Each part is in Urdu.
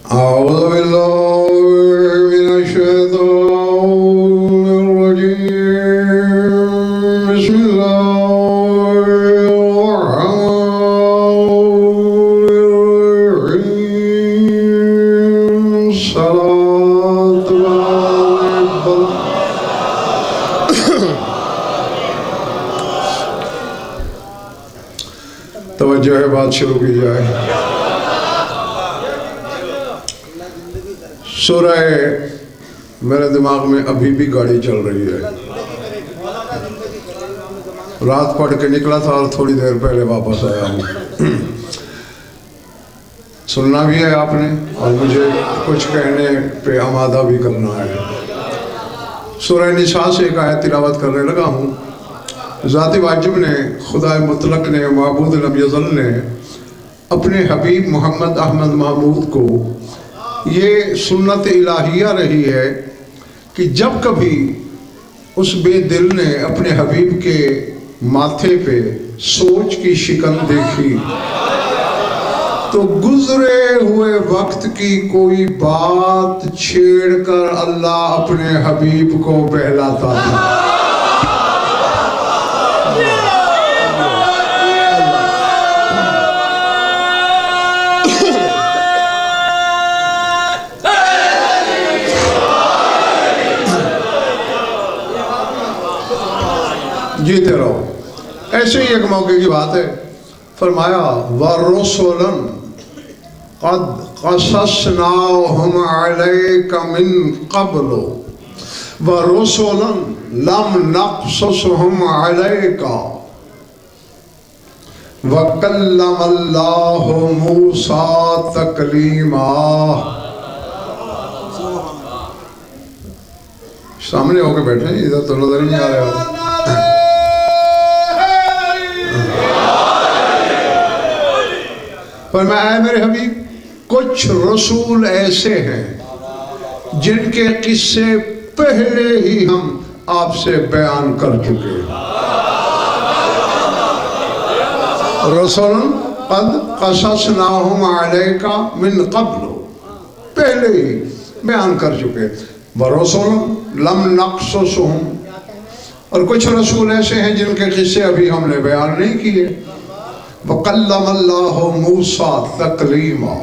أعوذ بالله من الشيطان الرجيم بسم الله الرحمن الرحيم صلاة توجہ ہے بات شروع کی جائے سورہ میرے دماغ میں ابھی بھی گاڑی چل رہی ہے رات پڑھ کے نکلا تھا اور تھوڑی دیر پہلے واپس آیا ہوں سننا بھی ہے آپ نے اور مجھے کچھ کہنے پہ آمادہ بھی کرنا ہے سورہ نساء سے ایک آیت تلاوت کرنے لگا ہوں ذات واجب نے خدا مطلق نے معبود لم یزل نے اپنے حبیب محمد احمد محمود کو یہ سنت الہیہ رہی ہے کہ جب کبھی اس بے دل نے اپنے حبیب کے ماتھے پہ سوچ کی شکن دیکھی تو گزرے ہوئے وقت کی کوئی بات چھیڑ کر اللہ اپنے حبیب کو بہلاتا تھا جیتے رہو ایسے ہی ایک موقع کی بات ہے فرمایا وَرُسُلًا قَدْ قَصَصْنَاهُمْ عَلَيْكَ مِنْ قَبْلُ وَرُسُلًا لَمْ نَقْصُصْهُمْ عَلَيْكَ وَكَلَّمَ اللَّهُ مُوسَى تَكْلِيمًا سامنے ہو کے بیٹھے ادھر تو نظر نہیں آ رہے ہو فرمایا اے میرے حبیب کچھ رسول ایسے ہیں جن کے قصے پہلے ہی ہم آپ سے بیان کر چکے رسول قد قصصناہم علیک من قبل پہلے ہی بیان کر چکے ورسول لم نقصصہم اور کچھ رسول ایسے ہیں جن کے قصے ابھی ہم نے بیان نہیں کیے وَقَلَّمَ اللَّهُ مُوسَى تَكْلِيمًا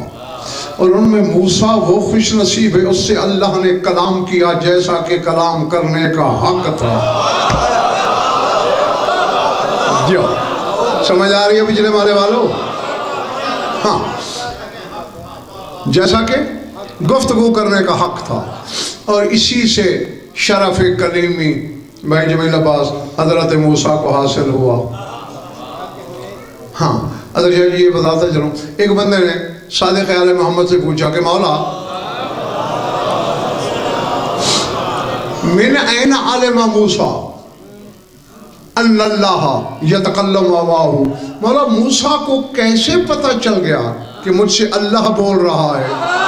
اور ان میں موسیٰ وہ خوش نصیب ہے اس سے اللہ نے کلام کیا جیسا کہ کلام کرنے کا حق تھا جو سمجھ آ رہی ہے بجلے مارے والوں ہاں جیسا کہ گفتگو کرنے کا حق تھا اور اسی سے شرف کلیمی بھائی جمیل عباس حضرت موسیٰ کو حاصل ہوا ہاں حضرت شاہ جی یہ بتاتا چلوں ایک بندے نے صادق آل محمد سے پوچھا کہ مولا من این علم موسیٰ ان اللہ یتکلم معاہ مولا موسیٰ کو کیسے پتہ چل گیا کہ مجھ سے اللہ بول رہا ہے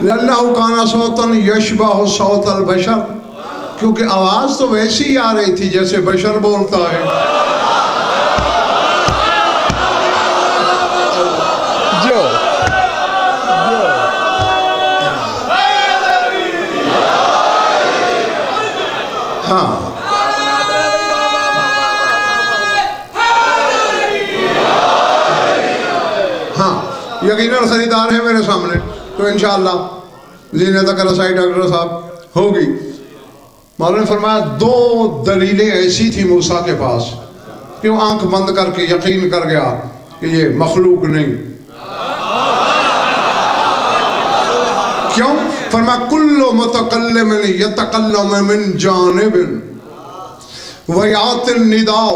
لَلَّهُ كَانَ صَوْتًا يَشْبَهُ صَوْتَ الْبَشَرِ کیونکہ آواز تو ویسی ہی آ رہی تھی جیسے بشر بولتا ہے ہاں ہاں یقیناً خریدار ہے میرے سامنے تو انشاءاللہ زینت کا رسائی ڈاکٹر صاحب ہوگی مولانا نے فرمایا دو دلیلیں ایسی تھی موسیٰ کے پاس کہ وہ آنکھ بند کر کے یقین کر گیا کہ یہ مخلوق نہیں کیوں فرمایا کل متکلم یتکلم من جانب ویات النداء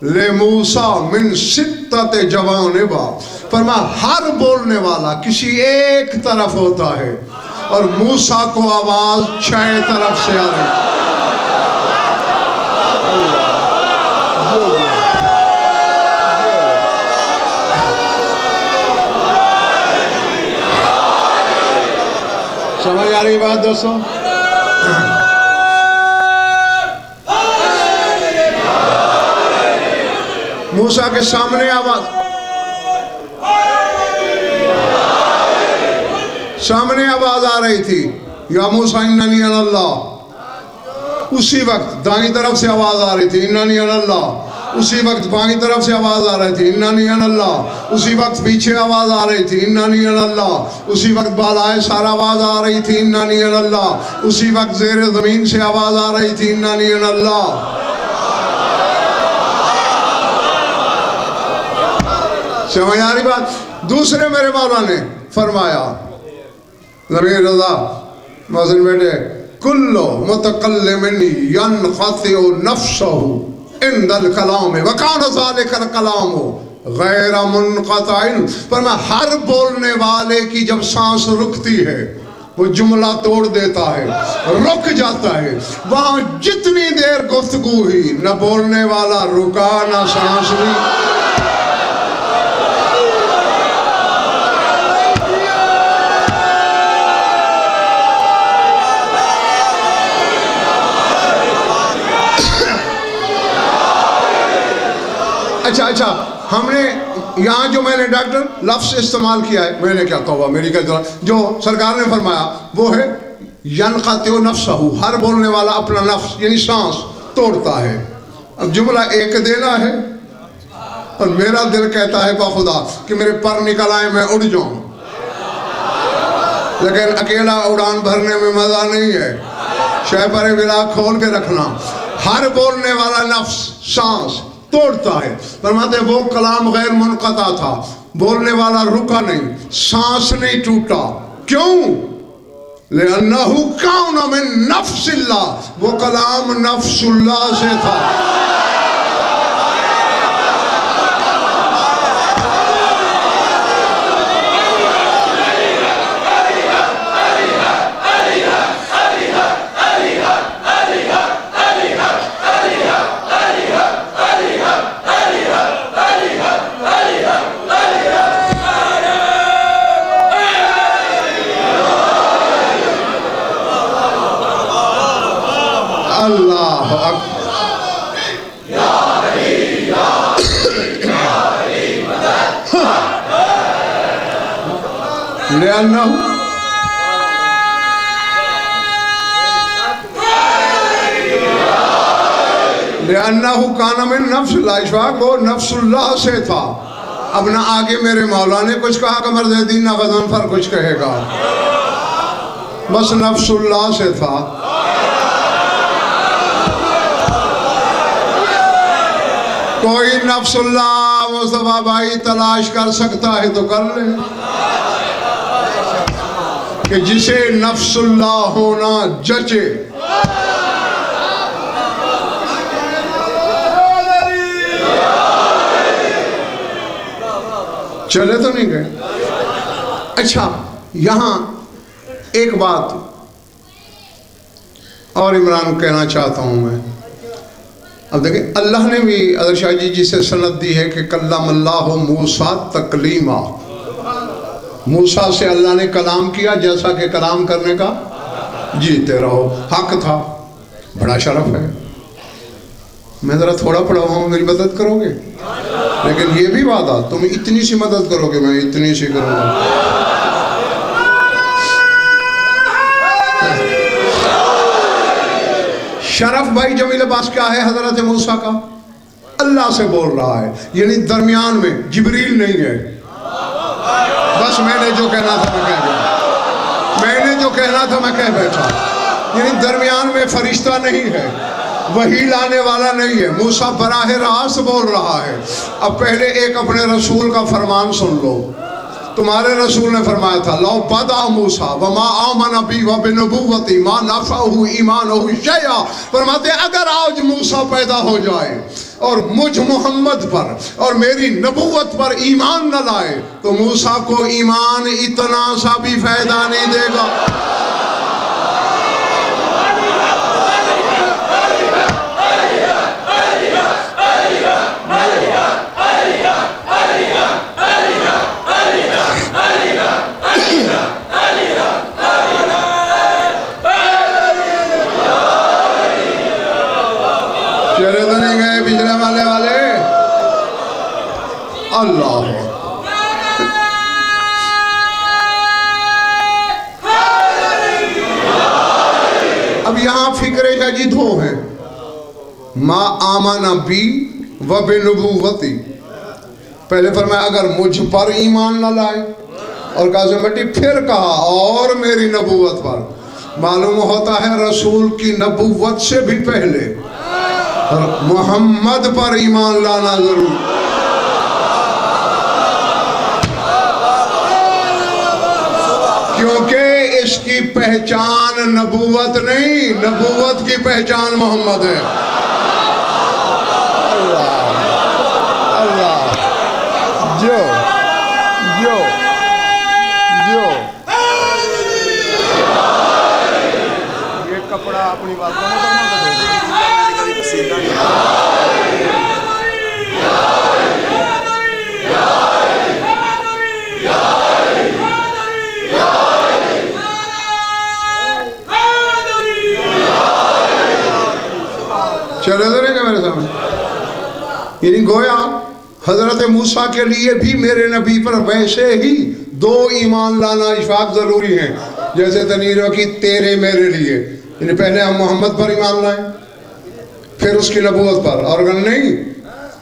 لے موسیٰ من ستت جوانبا، فرما ہر بولنے والا کسی ایک طرف ہوتا ہے اور موسیٰ کو آواز 6 طرف سے آ رہی. سمجھ آ رہی بات دوستوں؟ موسیٰ کے سامنے آواز آ رہی تھی، یا موسیٰ اننی انا اللہ. اسی وقت دائیں طرف سے آواز آ رہی تھی، اننی انا اللہ. اسی وقت بائیں طرف سے آواز آ رہی تھی، اننی انا اللہ. اسی وقت پیچھے آواز آ رہی تھی، اننی انا اللہ. اسی وقت بالائے سار آواز آ رہی تھی، اننی انا اللہ. اسی وقت زیر زمین سے آواز آ رہی تھی، اننی انا اللہ. سمجھ آ رہی بات؟ دوسرے میرے مولا نے فرمایا، ضمیر رضا محسن بیٹے، کلو متکلم ینقطع نفسہ عند الکلام وکان ذالک الکلام غیر منقطع. فرمایا ہر بولنے والے کی جب سانس رکتی ہے وہ جملہ توڑ دیتا ہے، رک جاتا ہے. وہاں جتنی دیر گفتگو ہوئی نہ بولنے والا رکا نہ سانس لی. اچھا ہم نے یہاں جو میں نے ڈاکٹر لفظ استعمال کیا ہے، میں نے کیا کہا میری کیا جو سرکار نے فرمایا وہ ہے ینقطع نفسہ، ہر بولنے والا اپنا نفس یعنی سانس توڑتا ہے. اب جملہ ایک دینا ہے اور میرا دل کہتا ہے بخدا کہ میرے پر نکل آئے میں اڑ جاؤں، لیکن اکیلا اڑان بھرنے میں مزہ نہیں ہے. شہ پر بلا کھول کے رکھنا. ہر بولنے والا نفس سانس توڑتا ہے. فرماتے ہیں وہ کلام غیر منقطع تھا، بولنے والا رکا نہیں، سانس نہیں ٹوٹا. کیوں؟ لِأَنَّهُ كَانَ مِن نَفْسِ اللَّهِ، وہ کلام نفس اللہ سے تھا. اللہ اکبر. لِأَنَّهُ كَانَ مِن نَفْسِ اللَّهِ، اشفاق وہ نفس اللہ سے تھا. اب نہ آگے میرے مولا نے کچھ کہا کہ مرد دین نہ غضنفر کچھ کہے گا، بس نفس اللہ سے تھا. کوئی نفس اللہ مصطفیٰ بھائی تلاش کر سکتا ہے تو کر لے، کہ جسے نفس اللہ ہونا جچے. چلے تو نہیں گئے. اچھا یہاں ایک بات اور عمران کہنا چاہتا ہوں میں. اب دیکھیں اللہ نے بھی حضرت شاہ جی سے سند دی ہے کہ کلم اللہ موسیٰ تکلیما، موسیٰ سے اللہ نے کلام کیا جیسا کہ کلام کرنے کا جیتے رہو حق تھا. بڑا شرف ہے. میں ذرا تھوڑا پڑھا ہوں، میری مدد کرو گے؟ لیکن یہ بھی وعدہ تم اتنی سی مدد کرو گے، میں اتنی سی کروں گا. شرف بھائی جمیل عباس کیا ہے حضرت موسیٰ کا؟ اللہ سے بول رہا ہے، یعنی درمیان میں جبریل نہیں ہے. بس میں نے جو کہنا تھا میں کہہ گیا، میں نے جو کہنا تھا میں کہہ بیٹھا. یعنی درمیان میں فرشتہ نہیں ہے، وہی لانے والا نہیں ہے. موسیٰ براہ راست بول رہا ہے. اب پہلے ایک اپنے رسول کا فرمان سن لو. تمہارے رسول نے فرمایا تھا لو بدا موسیٰ وما آمن بی وبنبوتی ما نفعہ ایمانہ شیئا، فرماتے اگر آج موسیٰ پیدا ہو جائے اور مجھ محمد پر اور میری نبوت پر ایمان نہ لائے تو موسیٰ کو ایمان اتنا سا بھی فائدہ نہیں دے گا۔ چلے تو نہیں گئے پچھلے والے اللہ۔ اب یہاں فکر جدید ہو ہے ما آمن بی و بنبوتی، پہلے فرمایا اگر مجھ پر ایمان نہ لائے، اور قاسم بھٹی پھر کہا اور میری نبوت پر۔ معلوم ہوتا ہے رسول کی نبوت سے بھی پہلے محمد پر ایمان لانا ضرور۔ کیونکہ اس کی پہچان نبوت نہیں، نبوت کی پہچان محمد ہے۔ اللہ جو یہ کپڑا اپنی بات کو چلے تو نہیں کہ میرے سامنے، یعنی گویا حضرت موسیٰ کے لیے بھی میرے نبی پر ویسے ہی دو ایمان لانا اشفاق ضروری ہیں جیسے تنیر کی تیرے میرے لیے، یعنی پہلے ہم محمد پر ایمان لائیں پھر اس کی نبوت پر، اور اگر نہیں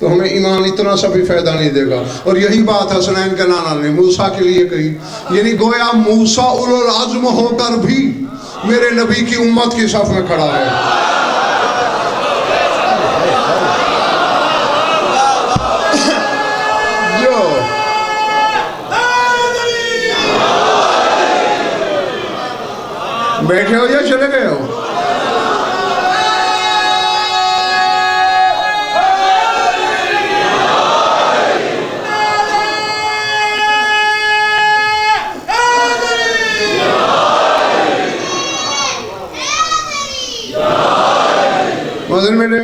تو ہمیں ایمان اتنا سا بھی فائدہ نہیں دے گا۔ اور یہی بات حسنین کے نانا نے موسیٰ کے لیے کہی، یعنی گویا موسیٰ اولو العزم ہو کر بھی میرے نبی کی امت کی صف میں کھڑا ہے۔ بیٹھے ہو یا چلے گئے ہو؟ موذن بیٹے،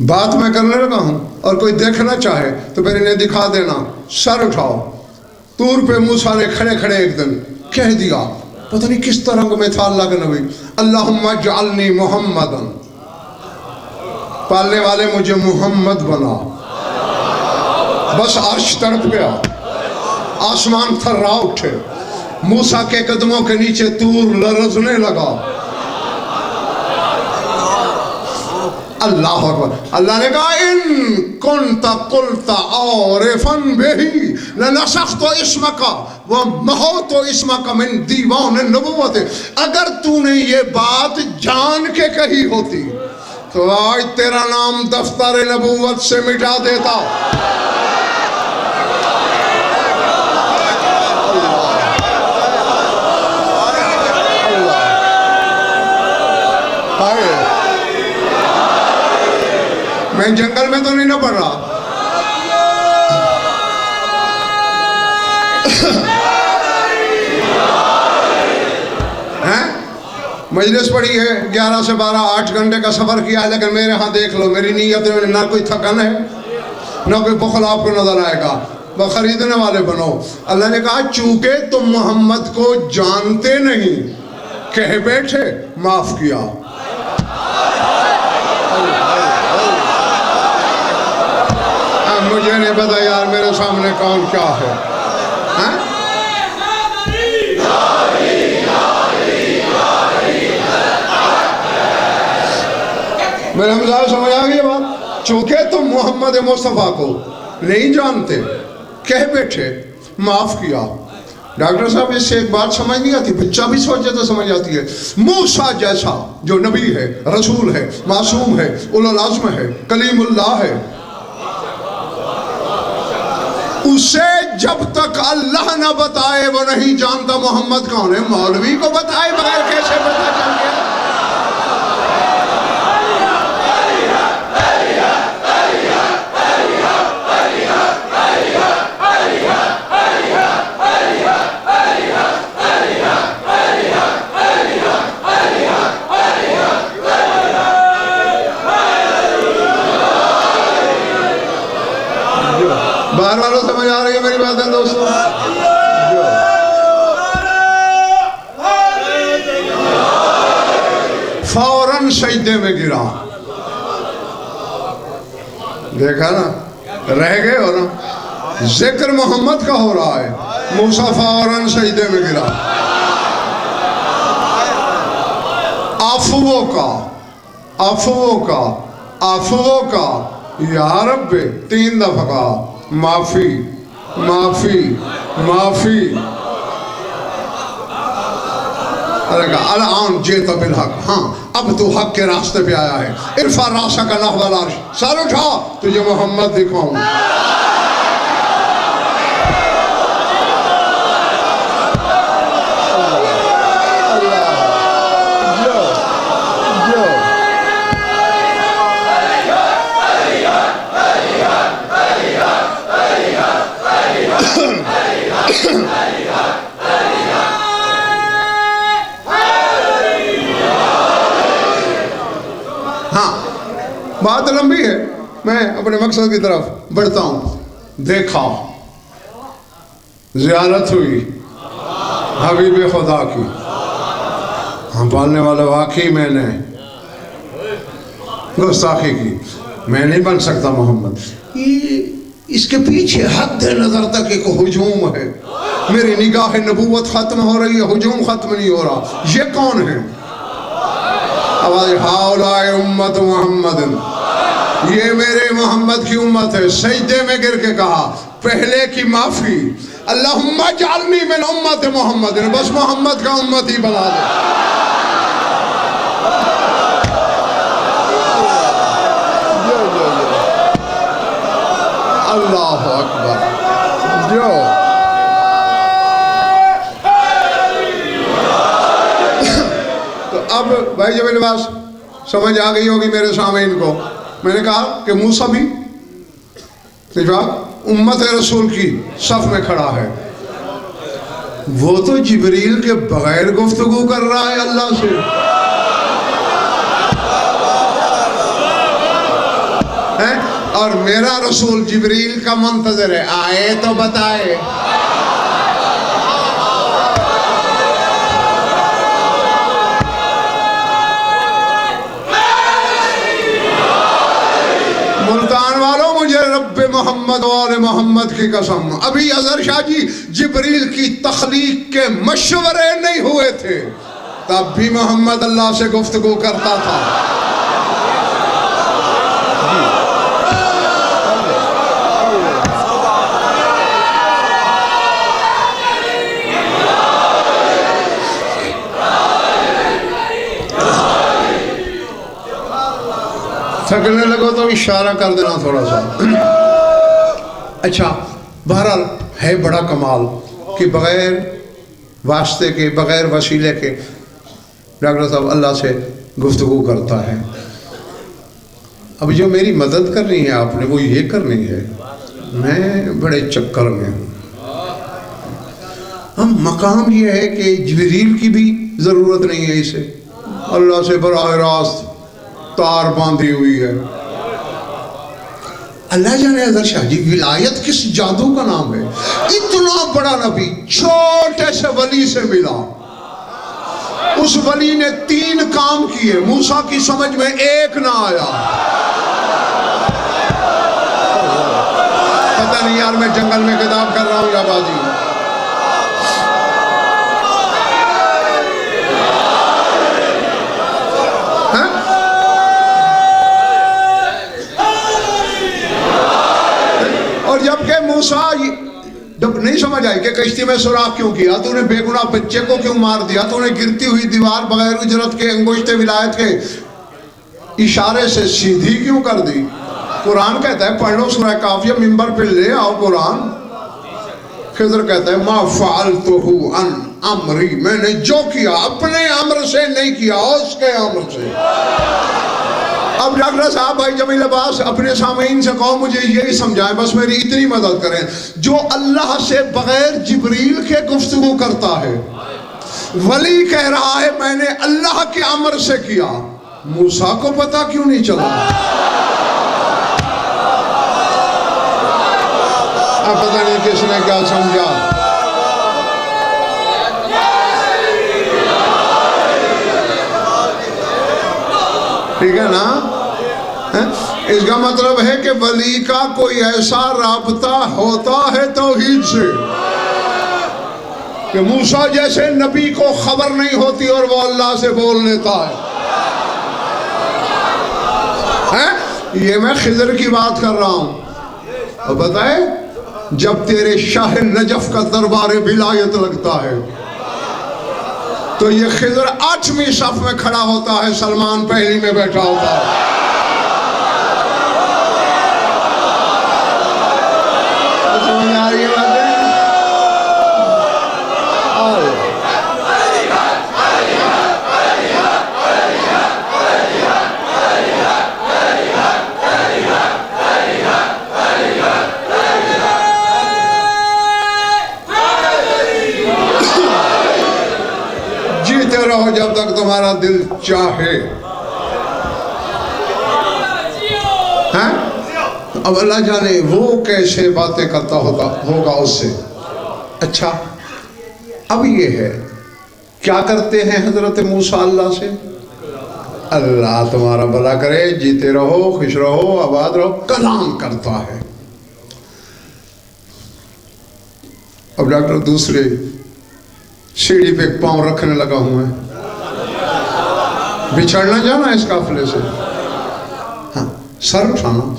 بات میں کرنے لگا ہوں اور کوئی دیکھنا چاہے تو پھر انہیں دکھا دینا۔ سر اٹھاؤ۔ طور پہ موسیٰ نے کھڑے کھڑے ایک دن کہہ دیا، پتہ نہیں کس طرح میں تھا اللہ کا نبی، اللہم اجعلنی محمدن، پالنے والے مجھے محمد بنا۔ بس عرش تڑپ گیا، آسمان تھرا اٹھے، موسیٰ کے قدموں کے نیچے طور لرزنے لگا۔ اللہ اکبر۔ اللہ نے کہا ان کنت قلت عارفا بہی لنسخت اسمک ومحوت اسمک من دیوان النبوت، اگر تو نے یہ بات جان کے کہی ہوتی تو آج تیرا نام دفتر نبوت سے مٹا دیتا۔ میں جنگل میں تو نہیں نہ پڑھ رہا۔ مجلس پڑھی ہے 11 سے 12 8 گھنٹے کا سفر کیا ہے، لیکن میرے ہاں دیکھ لو میری نیت میں نہ کوئی تھکن ہے نہ کوئی بخل آپ کو نظر آئے گا، وہ خریدنے والے بنو۔ اللہ نے کہا چونکہ تم محمد کو جانتے نہیں کہہ بیٹھے معاف کیا۔ مجھے نہیں پتا یار میرے سامنے کون کیا ہے۔ میرے مزاج سمجھ آ گئی بات، چونکہ تم محمد مصطفیٰ کو نہیں جانتے کہہ بیٹھے معاف کیا۔ ڈاکٹر صاحب اس سے ایک بات سمجھ نہیں آتی، بچہ بھی سوچے تو سمجھ آتی ہے۔ موسیٰ جیسا جو نبی ہے، رسول ہے، معصوم ہے، اولو العزم ہے، کلیم اللہ ہے، اسے جب تک اللہ نہ بتائے وہ نہیں جانتا محمد کون ہے. مولوی کو بتائے بغیر کیسے پتا چل گیا؟ باہر والوں سمجھ آ رہی ہے میری باتیں دوستوں؟ فوراً سجدے میں گرا. دیکھا نا، رہ گئے ہو نا، ذکر محمد کا ہو رہا ہے، موسیٰ فوراً سجدے میں گرا. عفو کا یا رب 3 دفعہ کہا، معافی معافی معافی. الان جیت بالحق، ہاں اب تو حق کے راستے پہ آیا ہے. ارفع راسک نحو العرش، سر اٹھا تجھے محمد دکھاؤں. ہاں بات لمبی ہے، میں اپنے مقصد کی طرف بڑھتا ہوں. دیکھا، زیارت ہوئی حبیب خدا کی. ہم پالنے والا واقعی میں نے گستاخی کی، میں نہیں بن سکتا محمد. اس کے پیچھے حد نظر تک ایک ہجوم ہے. میری نگاہ نبوت ختم ہو رہی ہے، ہجوم ختم نہیں ہو رہا. یہ کون ہے؟ آواز ہاؤلائے امت محمد، یہ میرے محمد کی امت ہے. سجدے میں گر کے کہا پہلے کی معافی، اللہم اجعلنی من امت محمد، بس محمد کا امت ہی بنا دے. اللہ اکبر. جو تو اب بھائی جب لباس سمجھ آ گئی ہوگی میرے سامعین کو. میں نے کہا کہ موسیٰ بھی امت رسول کی صف میں کھڑا ہے. وہ تو جبریل کے بغیر گفتگو کر رہا ہے اللہ سے. اور میرا رسول جبریل کا منتظر ہے، آئے تو بتائے. ملتان والوں مجھے رب محمد اور محمد کی قسم، ابھی اظہر شاہ جی جبریل کی تخلیق کے مشورے نہیں ہوئے تھے، تب بھی محمد اللہ سے گفتگو کرتا تھا. تھکنے لگو تو اشارہ کر دینا تھوڑا سا. اچھا بہرحال ہے بڑا کمال کہ بغیر واسطے کے، بغیر وسیلے کے ڈاکٹر صاحب اللہ سے گفتگو کرتا ہے. اب جو میری مدد کرنی ہے آپ نے وہ یہ کرنی ہے، میں بڑے چکر میں ہوں. ہم مقام یہ ہے کہ جبریل کی بھی ضرورت نہیں ہے، اسے اللہ سے براہ راست تار باندھی ہوئی ہے. اللہ جانے اظہر شاہ جی ولایت کس جادو کا نام ہے. اتنا بڑا نبی چھوٹے سے ولی سے ملا، اس ولی نے 3 کام کیے، موسیٰ کی سمجھ میں ایک نہ آیا. پتہ نہیں یار میں جنگل میں کتاب کر رہا ہوں یا بازی. اور جبکہ موسیٰ جب نہیں سمجھ آئی کہ کشتی میں سوراخ کیوں کیا، تو نے بے گناہ بچے کو کیوں مار دیا، تو نے گرتی ہوئی دیوار بغیر اجرت کے انگشت ولایت کے اشارے سے سیدھی کیوں کر دی. قرآن کہتا ہے پڑھ لو سورہ کافیہ، ممبر پہ لے آؤ قرآن. خضر کہتا ہے ما فعلتہ عن امری، میں نے جو کیا اپنے امر سے نہیں کیا، اس کے امر سے۔ اب ڈاکٹر صاحب بھائی جمیل عباس اپنے سامعین سے کہو مجھے یہی سمجھائیں، بس میری اتنی مدد کریں، جو اللہ سے بغیر جبریل کے گفتگو کرتا ہے، ولی کہہ رہا ہے میں نے اللہ کے امر سے کیا، موسیٰ کو پتہ کیوں نہیں چلا؟ اب پتہ نہیں کس نے کیا سمجھا۔ ٹھیک ہے نا؟ اس کا مطلب ہے کہ ولی کا کوئی ایسا رابطہ ہوتا ہے توحید سے کہ موسیٰ جیسے نبی کو خبر نہیں ہوتی اور وہ اللہ سے بول لیتا ہے۔ یہ میں خضر کی بات کر رہا ہوں۔ اور بتائے جب تیرے شاہ نجف کا دربار ولایت لگتا ہے تو یہ خضر 8ویں صف میں کھڑا ہوتا ہے، سلمان پہلی میں بیٹھا ہوتا ہے۔ سمجھ آ رہی ہے باتیں؟ جیتے رہو جب تک تمہارا دل چاہے۔ اب اللہ جانے وہ کیسے باتیں کرتا ہوگا اس سے۔ اچھا اب یہ ہے کیا کرتے ہیں حضرت موسیٰ اللہ سے؟ اللہ تمہارا بھلا کرے، جیتے رہو، خوش رہو، آباد رہو، کلام کرتا ہے۔ اب ڈاکٹر دوسرے سیڑھی پہ پاؤں رکھنے لگا ہوں ہے، بچھڑنا جانا اس قافلے سے، ہاں سر اٹھانا،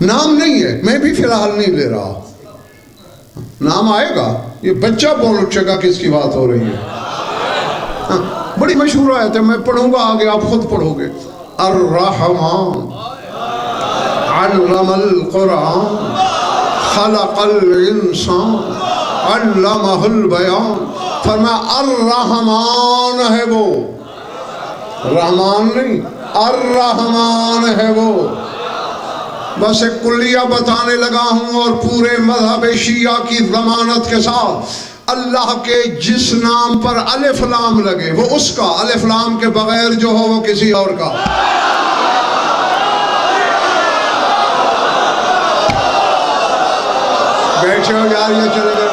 نام نہیں ہے، میں بھی فی الحال نہیں لے رہا، نام آئے گا، یہ بچہ بول اٹھے گا کس کی بات ہو رہی ہے۔ ہاں بڑی مشہور آیت ہے، میں پڑھوں گا آگے آپ خود پڑھو گے۔ الرحمن علم القرآن خلق الانسان علمہ البیان، فرمایا الرحمن ہے وہ، رحمان نہیں، الرحمن ہے وہ۔ بس ایک کلیہ بتانے لگا ہوں اور پورے مذہب شیعہ کی ضمانت کے ساتھ اللہ کے جس نام پر الف لام لگے وہ اس کا، الف لام کے بغیر جو ہو وہ کسی اور کا۔ بیٹھے ہو یار، یہ چلے گئے۔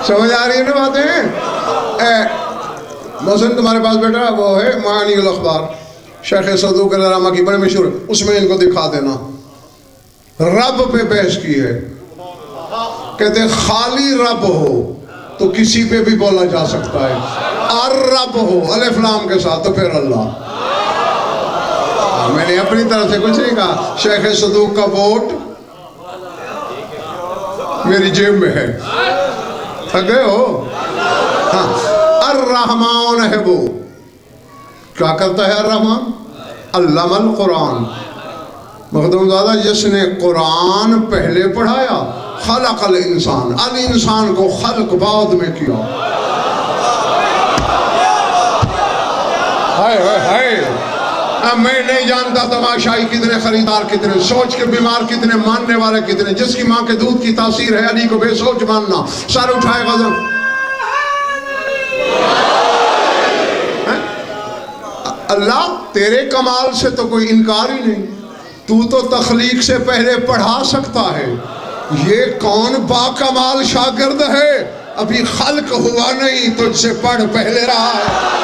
سمجھ آ رہی ہے نا باتیں؟ مثلا تمہارے پاس بیٹا وہ ہے معانی الاخبار، شیخ صدوق الرحمہ کی بڑے مشہور، اس میں ان کو دکھا دینا، رب پہ بحث کی ہے، کہتے ہیں خالی رب ہو تو کسی پہ بھی بولا جا سکتا ہے، الرب ہو الف لام کے ساتھ تو پھر اللہ۔ میں نے اپنی طرف سے کچھ نہیں کہا، شیخ صدوق کا ووٹ میری جیب میں ہے، تھک گئے ہو؟ ہاں الرحمن ہے وہ، کیا کرتا ہے الرحمن؟ علم القرآن، مخدوم زادہ جس نے قرآن پہلے پڑھایا، خلق الانسان، الانسان کو خلق بعد میں کیا۔ ہائے ہائے ہائے، میں نہیں جانتا تماشائی کتنے، خریدار کتنے، سوچ کے بیمار کتنے، ماننے والے کتنے، جس کی ماں کے دودھ کی تاثیر ہے علی کو بے سوچ ماننا، سر اٹھائے غضب۔ اللہ تیرے کمال سے تو کوئی انکار ہی نہیں، تو تخلیق سے پہلے پڑھا سکتا ہے، یہ کون با کمال شاگرد ہے، ابھی خلق ہوا نہیں تجھ سے پڑھ پہلے رہا ہے۔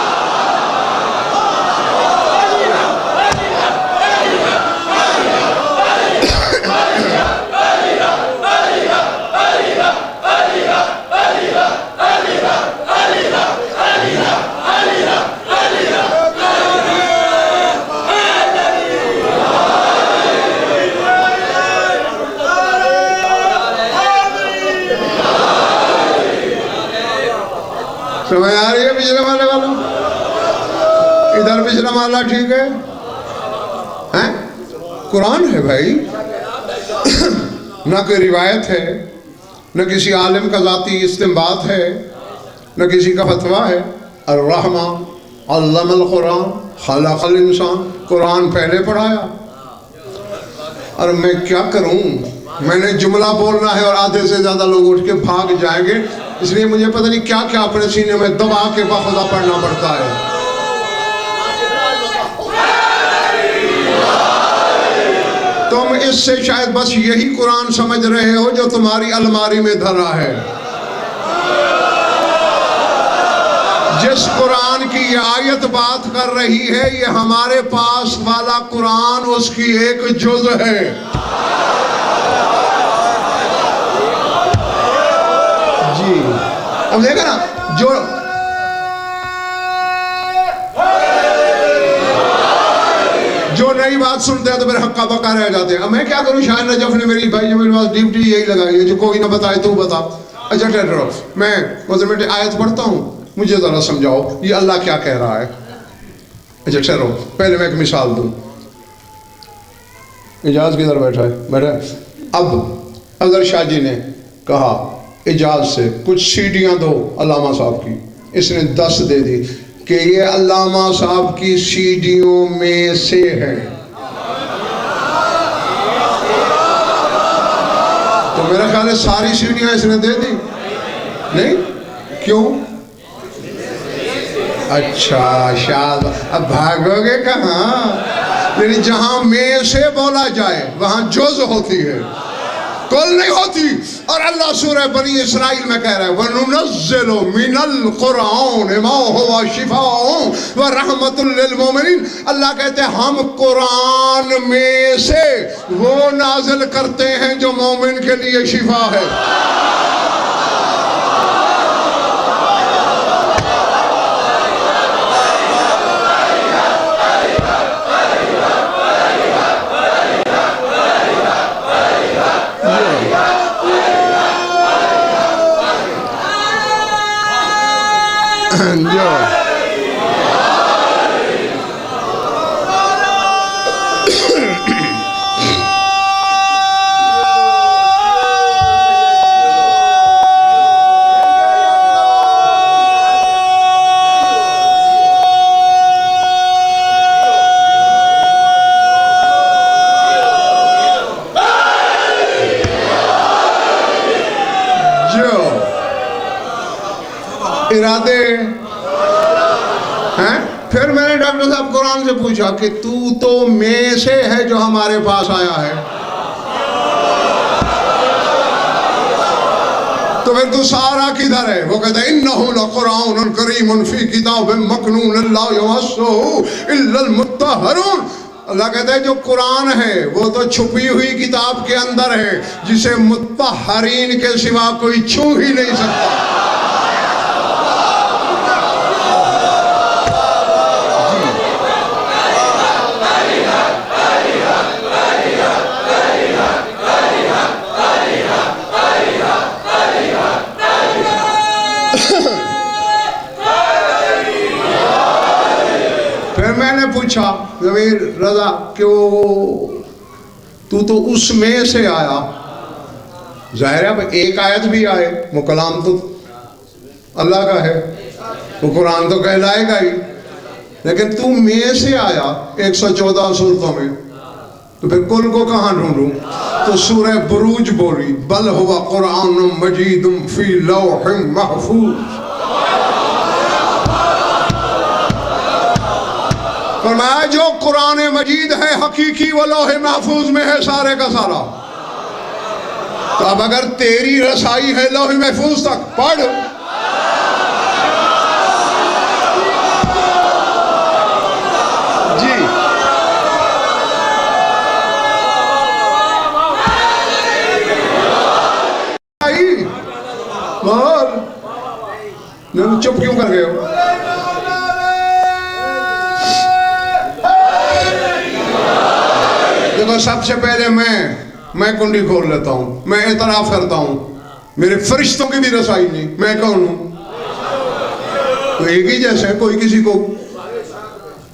ادھر پچھلا محلہ ٹھیک ہے؟ ہیں؟ قرآن ہے بھائی، نہ کوئی روایت ہے، نہ کسی عالم کا ذاتی استنباط ہے، نہ کسی کا فتویٰ ہے۔ الرحمن علم القرآن خلق الانسان، قرآن پہلے پڑھایا۔ اور میں کیا کروں، میں نے جملہ بولنا ہے اور آدھے سے زیادہ لوگ اٹھ کے بھاگ جائیں گے، اس لیے مجھے پتہ نہیں کیا کیا اپنے سینے میں دبا کے باخدا پڑھنا پڑتا ہے۔ تم اس سے شاید بس یہی قرآن سمجھ رہے ہو جو تمہاری الماری میں دھرا ہے۔ جس قرآن کی یہ آیت بات کر رہی ہے، یہ ہمارے پاس والا قرآن اس کی ایک جز ہے۔ جی اب دیکھا نا، جو نئی بات سنتے ہیں تو پھر ہکا بکا رہ جاتے ہیں۔ اب میں کیا کروں، شاہد نجف نے میری بھائی جو میرے پاس ڈیوٹی یہی لگائی ہے، جو کوئی نہ بتائے تو بتا۔ اچھا ٹھہرو، میں مزمٹ آیت پڑھتا ہوں، مجھے ذرا سمجھاؤ یہ اللہ کیا کہہ رہا ہے۔ اچھا ٹھہرو، پہلے میں ایک مثال دوں۔ اجاز کدھر بیٹھا ہے؟ بیٹھا ہے۔ اب اظہر شاہ جی نے کہا اجاز سے کچھ سیڈیاں دو علامہ صاحب کی، اس نے 10 دے دی کہ یہ علامہ صاحب کی سیڈیوں میں سے ہے۔ تو میرا خیال ہے ساری سیڈیاں اس نے دے دی؟ نہیں؟ کیوں؟ اچھا شاید اب بھاگو گے کہاں؟ یعنی جہاں میں سے بولا جائے وہاں جز ہوتی ہے، کل نہیں ہوتی۔ اور اللہ سورہ بنی اسرائیل میں کہہ رہا ہے وَنُنَزِّلُ مِنَ الْقُرْآنِ مَا هُوَ شِفَاءٌ وَرَحْمَةٌ لِّلْمُؤْمِنِينَ۔ اللہ کہتے ہیں ہم قرآن میں سے وہ نازل کرتے ہیں جو مومن کے لیے شفا ہے۔ ارادے ہیں۔ پھر میں نے ڈاکٹر صاحب قرآن سے پوچھا کہ تو میں سے ہے جو ہمارے پاس آیا ہے، تو پھر تو سارا کدھر ہے؟ وہ کہتا ہے اِنَّهُ لَقُرْآنٌ كَرِيمٌ فِي كِتَابٍ مَّكْنُونٍ لَا يَمَسُّهُ إِلَّا الْمُطَّهَّرُونَ۔ اللہ کہتا ہے جو قرآن ہے وہ تو چھپی ہوئی کتاب کے اندر ہے جسے مطہرین کے سوا کوئی چھو ہی نہیں سکتا۔ پھر میں نے پوچھا ضمیر رضا کہ تو اس میں سے آیا، ظاہر ہے ایک آیت بھی آئے، وہ کلام تو اللہ کا ہے، وہ قرآن تو کہلائے گا ہی، لیکن تو میں سے آیا 114 صورتوں میں، تو پھر کل کو کہاں ڈھونڈوں؟ تو سورہ بروج بولی بل ہوا قرآن مجید فی لوح محفوظ۔ فرمایا جو قرآن مجید ہے حقیقی وہ لوح محفوظ میں ہے سارے کا سارا۔ تو اب اگر تیری رسائی ہے لوح محفوظ تک، پڑھ۔ جی بول، چپ کیوں کر گئے ہو؟ دیکھو سب سے پہلے میں کنڈی کھول لیتا ہوں، میں اعتراف کرتا ہوں میرے فرشتوں کی بھی رسائی نہیں، میں کون ہوں؟ تو ایک ہی جیسے کوئی کسی کو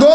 2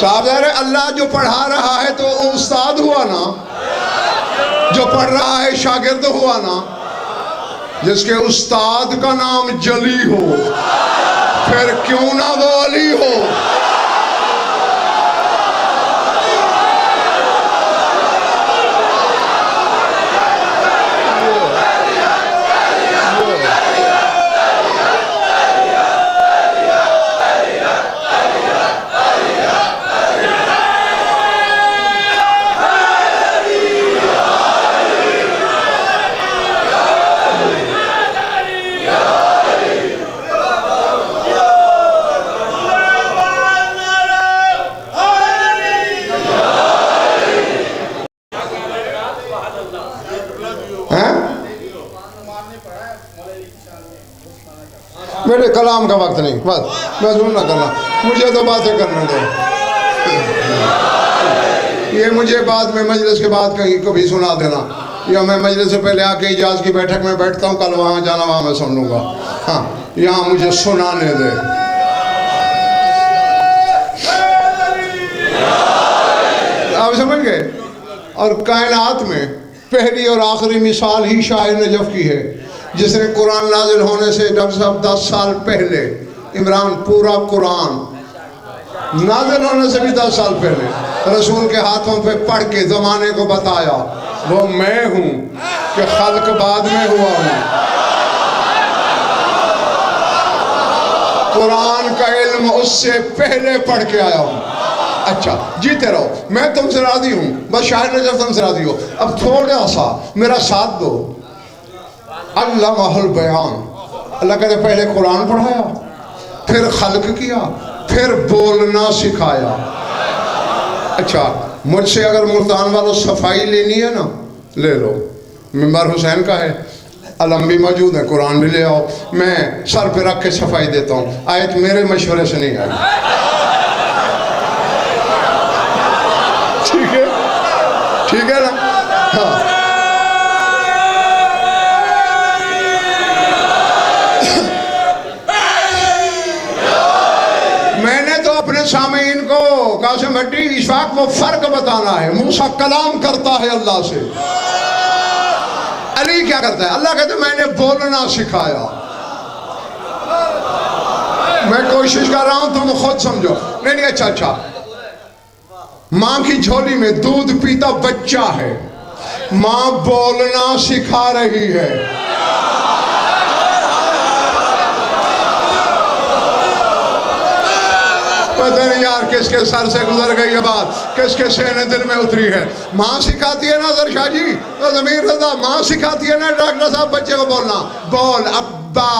صاحب اللہ جو پڑھا رہا ہے تو استاد ہوا نا، جو پڑھ رہا ہے شاگرد ہوا نا. جس کے استاد کا نام جلی ہو پھر کیوں نہ وہ علی ہو. میرے کلام کا وقت نہیں، بس محضور نہ کرنا، مجھے تو باتیں کرنے دو. یہ مجھے بعد میں مجلس کے بعد کہیں کبھی سنا دینا، یا میں مجلس سے پہلے آ کے اجاز کی بیٹھک میں بیٹھتا ہوں، کل وہاں جانا وہاں میں سن لوں گا. ہاں یہاں مجھے سنانے دے. آپ سمجھ گئے؟ اور کائنات میں پہلی اور آخری مثال ہی شاہ نجف کی ہے، جس نے قرآن نازل ہونے سے ڈاکٹر صاحب 10 سال پہلے، عمران پورا قرآن نازل ہونے سے بھی 10 سال پہلے رسول کے ہاتھوں پہ پڑھ کے زمانے کو بتایا وہ میں ہوں کہ خلق بعد میں ہوا ہوں. قرآن کا علم اس سے پہلے پڑھ کے آیا ہوں. اچھا جیتے رہو، میں تم سے راضی ہوں، بس شاعر نے جب تم سے راضی ہو. اب تھوڑا سا میرا ساتھ دو. علامہ البیان، اللہ کہتے پہلے قرآن پڑھایا، پھر خلق کیا، پھر بولنا سکھایا. اچھا مجھ سے اگر ملتان والوں صفائی لینی ہے نا لے لو، منبر حسین کا ہے، علم بھی موجود ہے، قرآن بھی لے آؤ، میں سر پہ رکھ کے صفائی دیتا ہوں. آیت میرے مشورے سے نہیں آئی. ٹھیک ہے، ٹھیک ہے نا؟ ہاں اپنے سامعین کو قاسم بھٹی اس وقت وہ فرق بتانا ہے. موسیٰ کلام کرتا ہے اللہ سے، علی کیا کرتا ہے؟ اللہ کہتا ہے میں نے بولنا سکھایا. میں کوشش کر رہا ہوں تم خود سمجھو. نہیں اچھا ماں کی جھولی میں دودھ پیتا بچہ ہے، ماں بولنا سکھا رہی ہے. پتہ نہیں یار کس کے سر سے گزر گئی یہ بات، کس کے سینے دل میں اتری ہے. ماں سکھاتی ہے نا ظہر شاہ جی، ضمیر رضا، ماں سکھاتی ہے نا ڈاکٹر صاحب بچے کو بولنا، بول ابا،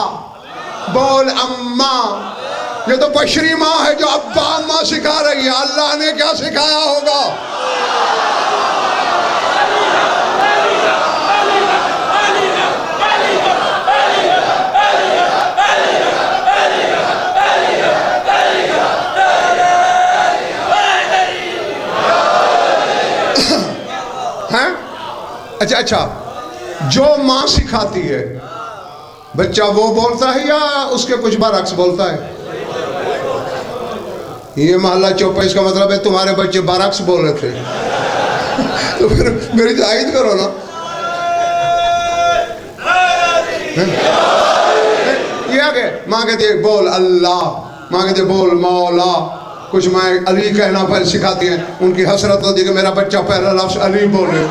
بول اماں. یہ تو بشری ماں ہے جو ابا اماں سکھا رہی ہے. اللہ نے کیا سکھایا ہوگا؟ اچھا جو ماں سکھاتی ہے بچہ وہ بولتا ہے یا اس کے کچھ برعکس بولتا ہے؟ یہ محلہ چوپ ہے، اس کا مطلب ہے تمہارے بچے برعکس بول رہے تھے. تو پھر میری تائید کرو نا. یہ آگے ماں کہتی ہے بول اللہ، ماں کہتی ہے بول مولا. کچھ ماں علی کہنا پہلے سکھاتی ہیں، ان کی حسرت ہوتی ہے کہ میرا بچہ پہلا لفظ علی بولے.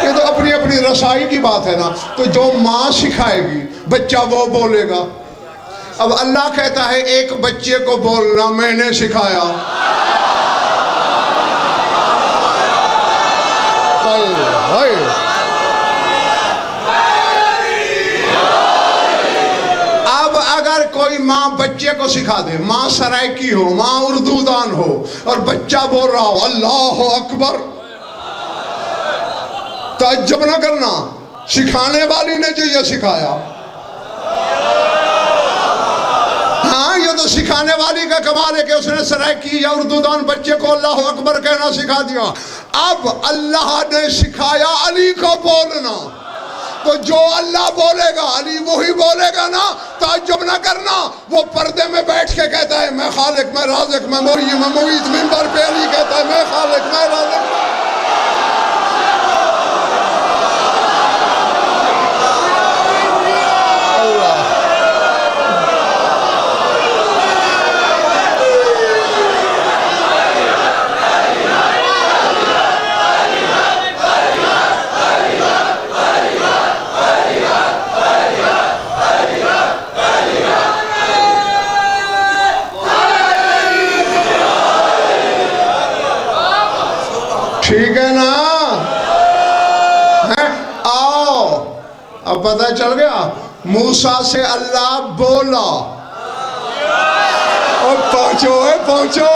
یہ تو اپنی اپنی رسائی کی بات ہے نا. تو جو ماں سکھائے گی بچہ وہ بولے گا. اب اللہ کہتا ہے ایک بچے کو بولنا میں نے سکھایا. اب اگر کوئی ماں بچے کو سکھا دے، ماں سرائکی ہو، ماں اردو دان ہو، اور بچہ بول رہا ہو اللہ اکبر، تعجب نہ کرنا سکھانے والی نے جو یہ سکھایا. ہاں یہ تو سکھانے والی کا کمال ہے کہ اس نے سرائکی یا اردو دان بچے کو اللہ اکبر کہنا سکھا دیا. اب اللہ نے سکھایا علی کو بولنا، تو جو اللہ بولے گا علی وہی بولے گا نا. تعجب نہ کرنا وہ پردے میں بیٹھ کے کہتا ہے میں خالق میں رازق میں محیی میں ممیت، منبر پہ علی کہتا ہے میں خالق میں رازق۔ ٹھیک ہے نا؟ آؤ اب پتہ چل گیا موسیٰ سے اللہ بولا۔ اور پہنچو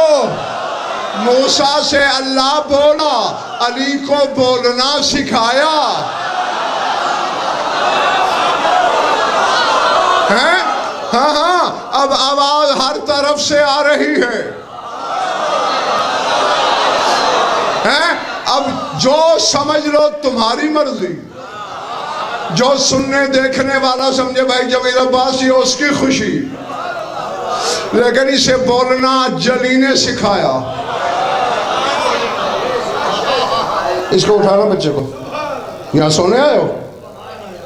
موسیٰ سے اللہ بولا، علی کو بولنا سکھایا ہے۔ ہاں اب آواز ہر طرف سے آ رہی ہے۔ اب جو سمجھ لو تمہاری مرضی، جو سننے دیکھنے والا سمجھے بھائی جمیل عباس یہ اس کی خوشی، لیکن اسے بولنا جلی نے سکھایا۔ اس کو اٹھانا بچے کو، یہاں سونے آئے ہو؟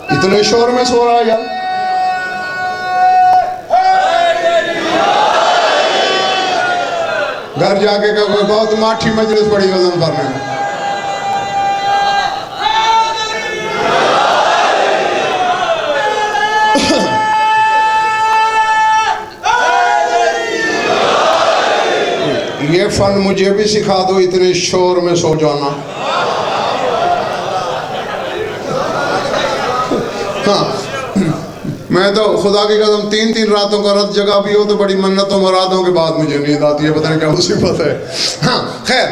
اتنے شور میں سو رہا ہے یار۔ گھر جا کے کوئی بہت ماٹھی مجلس پڑی وزن بھرنے میں۔ یہ فن مجھے بھی سکھا دو، اتنے شور میں سو جانا۔ ہاں میں تو خدا کی قسم 3 راتوں کا رات جگہ بھی ہو تو بڑی منتوں مرادوں کے بعد مجھے نیند آتی ہے، پتہ نہیں کیا مصیبت ہے۔ ہاں خیر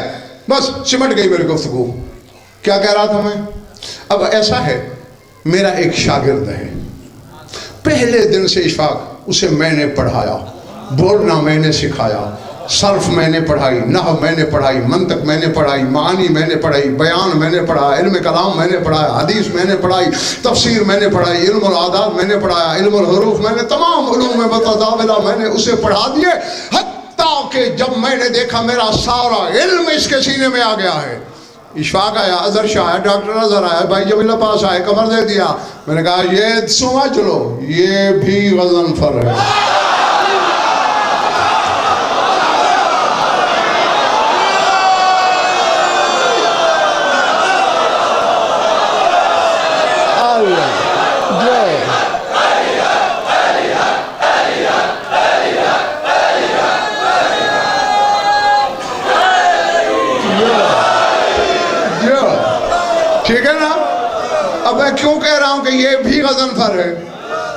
بس سمٹ گئی میری گفتگو۔ کیا کہہ رہا تھا میں؟ اب ایسا ہے، میرا ایک شاگرد ہے، پہلے دن سے اشفاق اسے میں نے پڑھایا، بولنا میں نے سکھایا، صرف میں نے پڑھائی، نحو میں نے پڑھائی، منطق میں نے پڑھائی، معانی میں نے پڑھائی، بیان میں نے پڑھایا، علم کلام میں نے پڑھایا، حدیث میں نے پڑھائی، تفسیر میں نے پڑھائی، علم العادات میں نے پڑھایا، علم الحروف میں نے، تمام علوم متداولہ میں نے اسے پڑھا دیے، حتیٰ کہ جب میں نے دیکھا میرا سارا علم اس کے سینے میں آ گیا ہے۔ اشفاق آیا، اظہر شاہ آیا، ڈاکٹر اظہر آیا، بھائی جمیل عباس آئے، کمر دے دیا۔ میں نے کہا یہ سمجھ لو یہ بھی غضنفر ہے۔ ٹھیک ہے نا؟ اب میں کیوں کہہ رہا ہوں کہ یہ بھی غضنفر ہے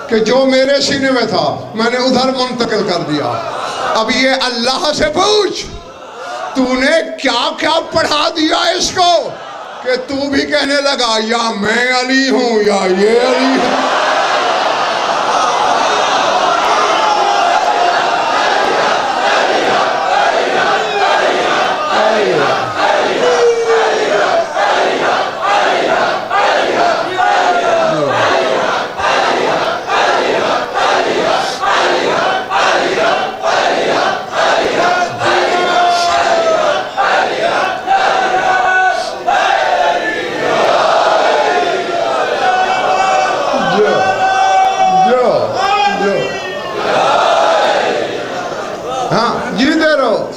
کہ جو میرے سینے میں تھا میں نے ادھر منتقل کر دیا۔ اب یہ اللہ سے پوچھ تو نے کیا کیا پڑھا دیا اس کو کہ تو بھی کہنے لگا یا میں علی ہوں یا یہ علی ہے۔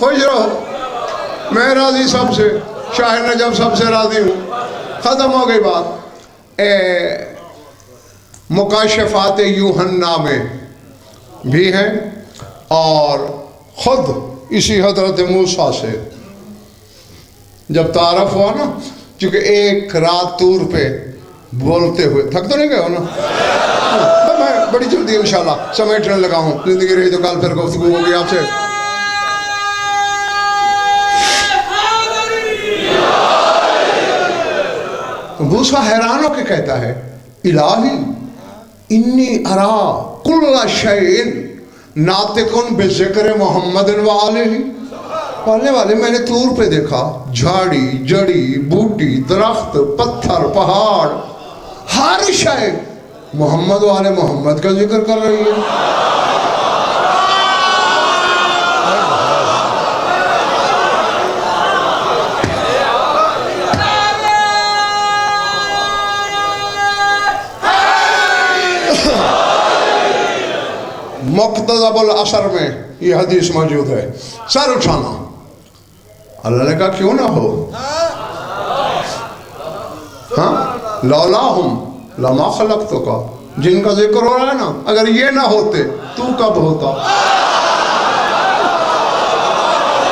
خوش رہو، میں راضی سب سے، شاہر نجف سب سے راضی ہوں، ختم ہو گئی بات۔ مکاشفات یوحنا میں بھی ہیں اور خود اسی حضرت موسیٰ سے جب تعارف ہوا نا، چونکہ ایک رات طور پہ بولتے ہوئے تھک تو نہیں گئے ہو نا؟ میں بڑی جلدی انشاءاللہ سمیٹنے لگا ہوں، زندگی رہی تو کل پھر گفتگو ہوگی آپ سے۔ موسیٰ حیران ہو کے کہتا ہے الہی انی ارا کل شیء ناطقن بذکر محمد وآلہ۔ پالنے والے میں نے طور پہ دیکھا جھاڑی جڑی بوٹی درخت پتھر پہاڑ ہر شے محمد والے محمد کا ذکر کر رہی ہے۔ مقتضب العصر میں یہ حدیث موجود ہے، سر اٹھانا۔ اللہ نے کہا کیوں نہ ہو، ہاں لولاہم لما خلقتک، جن کا ذکر ہو رہا ہے نا، اگر یہ نہ ہوتے تو کب ہوتا؟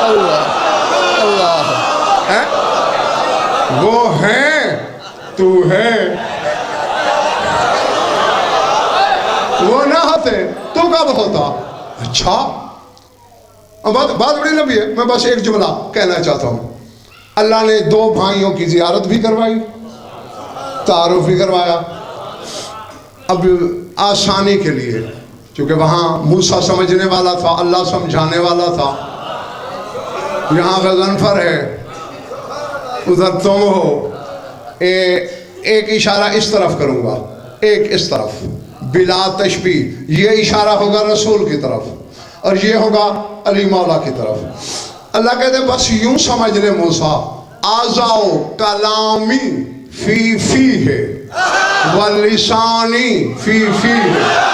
اللہ وہ ہے، تو ہے، وہ نہ ہوتے تو کب ہوتا؟ اچھا بات بڑی لمبی ہے، میں بس ایک جملہ کہنا چاہتا ہوں۔ اللہ نے دو بھائیوں کی زیارت بھی کروائی، تعارف بھی کروایا۔ اب آسانی کے لیے، چونکہ وہاں موسیٰ سمجھنے والا تھا، اللہ سمجھانے والا تھا، یہاں غضنفر ہے، ادھر تم ہو، ایک اشارہ اس طرف کروں گا، ایک اس طرف، بلا تشبیہ، یہ اشارہ ہوگا رسول کی طرف اور یہ ہوگا علی مولا کی طرف۔ اللہ کہتے ہیں بس یوں سمجھ لے موسیٰ، آزاؤ کلامی فی فی ہے واللسانی فی فی ہے۔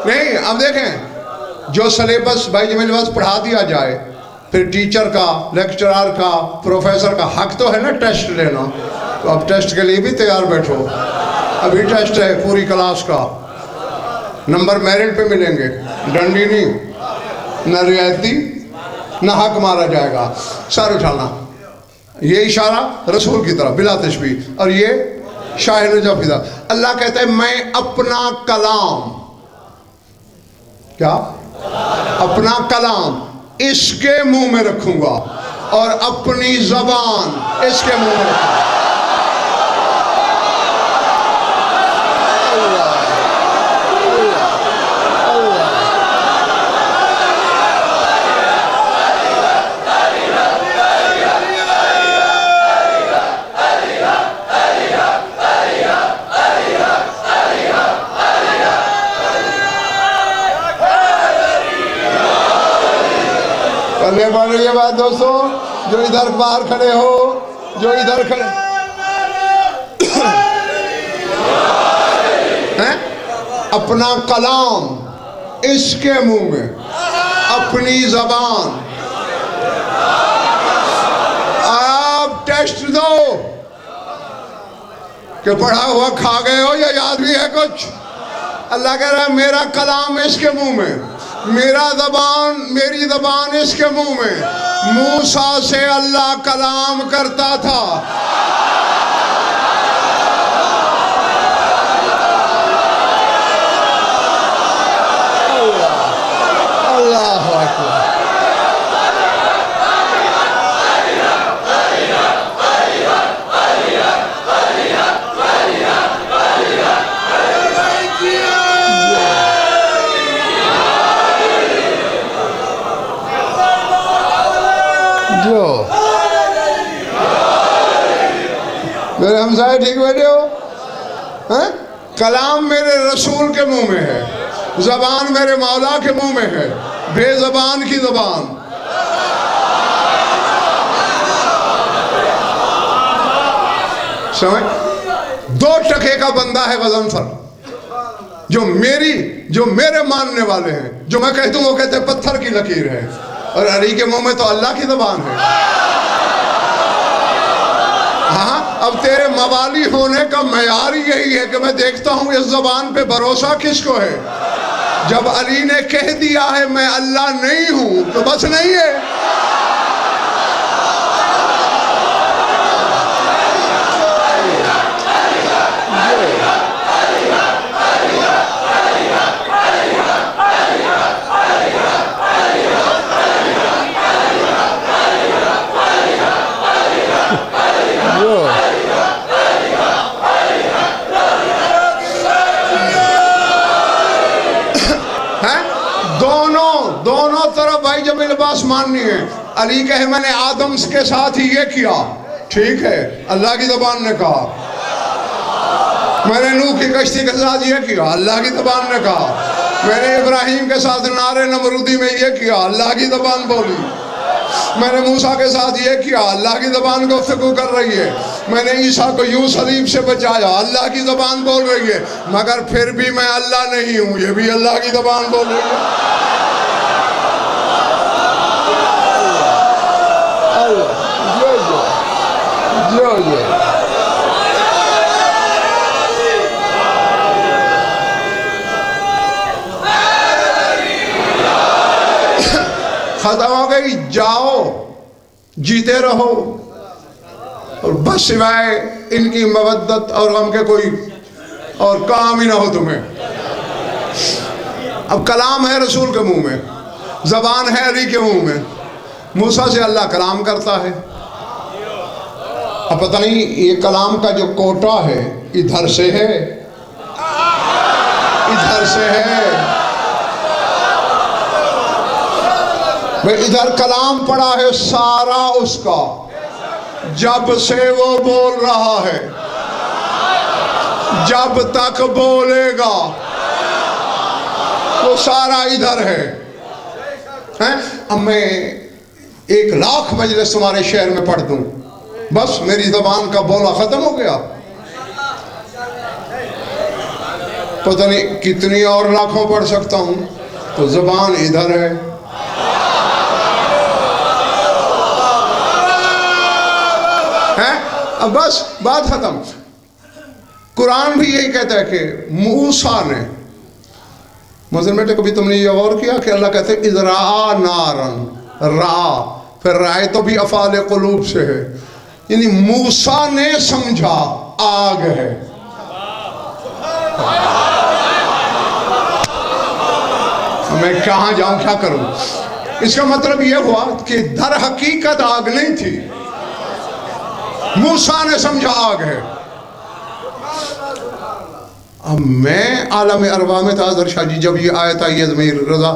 نہیں اب دیکھیں، جو سلیبس بھائی جمیل بس پڑھا دیا جائے، پھر ٹیچر کا، لیکچرار کا، پروفیسر کا حق تو ہے نا ٹیسٹ لینا، تو اب ٹیسٹ کے لیے بھی تیار بیٹھو۔ ابھی ٹیسٹ ہے پوری کلاس کا، نمبر میرٹ پہ ملیں گے، ڈنڈی نہیں، نہ رعایتی نہ حق مارا جائے گا۔ سر اٹھانا، یہ اشارہ رسول کی طرف بلا تشبیہ، اور یہ شاہ نجف کی طرف۔ اللہ کہتا ہے میں اپنا کلام، کیا؟ اپنا کلام اس کے منہ میں رکھوں گا اور اپنی زبان اس کے منہ میں رکھوں گا۔ پلے پڑھ رہی ہے بات دوستو، جو ادھر باہر کھڑے ہو، جو ادھر کھڑے ہیں، اپنا کلام اس کے منہ میں، اپنی زبان۔ آپ ٹیسٹ دو کہ پڑھا ہوا کھا گئے ہو یا یاد بھی ہے کچھ۔ اللہ کہہ رہا ہے میرا کلام اس کے منہ میں، میری زبان اس کے منہ میں۔ موسیٰ سے اللہ کلام کرتا تھا۔ اللہ اکبر۔ جو میرے ہمسائے ٹھیک بیٹھے ہو؟ کلام میرے رسول کے منہ میں ہے، زبان میرے مولا کے منہ میں ہے، بے زبان کی زبان۔ سمجھ؟ 2 ٹکے کا بندہ ہے غضنفر، جو میرے ماننے والے ہیں، جو میں کہتا ہوں وہ کہتے ہیں پتھر کی لکیر ہے، اور علی کے منہ میں تو اللہ کی زبان ہے۔ ہاں اب تیرے موالی ہونے کا معیار یہی ہے کہ میں دیکھتا ہوں اس زبان پہ بھروسہ کس کو ہے۔ جب علی نے کہہ دیا ہے میں اللہ نہیں ہوں تو بس نہیں ہے۔ دونوں طرف بھائی جمیل عباس ماننی ہے۔ علی کہے میں نے آدم کے ساتھ ہی یہ کیا، ٹھیک ہے، اللہ کی زبان نے کہا میں نے نوح کی کشتی کے ساتھ یہ کیا، اللہ کی زبان نے کہا. میں نے ابراہیم کے ساتھ نار نمرودی میں یہ کیا، اللہ کی زبان بولی. میں نے موسیٰ کے ساتھ یہ کیا، اللہ کی زبان گفتگو کر رہی ہے. میں نے عیسیٰ کو یوں صلیب سے بچایا، اللہ کی زبان بول رہی ہے. مگر پھر بھی میں اللہ نہیں ہوں، یہ بھی اللہ کی زبان بول رہی ہے. ختم ہو گئی، جاؤ جیتے رہو، اور بس سوائے ان کی مودت اور غم کے کوئی اور کام ہی نہ ہو تمہیں. اب کلام ہے رسول کے منہ میں، زبان ہے علی کے منہ میں. موسیٰ سے اللہ کلام کرتا ہے. اب پتہ نہیں یہ کلام کا جو کوٹا ہے ادھر سے ہے، ادھر سے ہے. ادھر کلام پڑا ہے سارا اس کا، جب سے وہ بول رہا ہے، جب تک بولے گا، وہ سارا ادھر ہے. اب میں 1,00,000 مجلس تمہارے شہر میں پڑھ دوں، بس میری زبان کا بولا ختم ہو گیا. پتہ نہیں کتنی اور لاکھوں پڑھ سکتا ہوں، تو زبان ادھر ہے. اب بس بات ختم. قرآن بھی یہی کہتا ہے کہ موسیٰ نے، مثلا بیٹے کبھی تم نے یہ غور کیا کہ اللہ کہتے ہیں اذ رعا نارن، رعا پھر رائے تو بھی افعال قلوب سے ہے، یعنی موسیٰ نے سمجھا آگ ہے. میں کہاں جاؤں، کیا کروں؟ اس کا مطلب یہ ہوا کہ در حقیقت آگ نہیں تھی، موسیٰ نے سمجھا آگ ہے. اب میں عالم ارواح میں تھا حضرت شاہ جی، جب یہ آیت آئی ہے ضمیر رضا،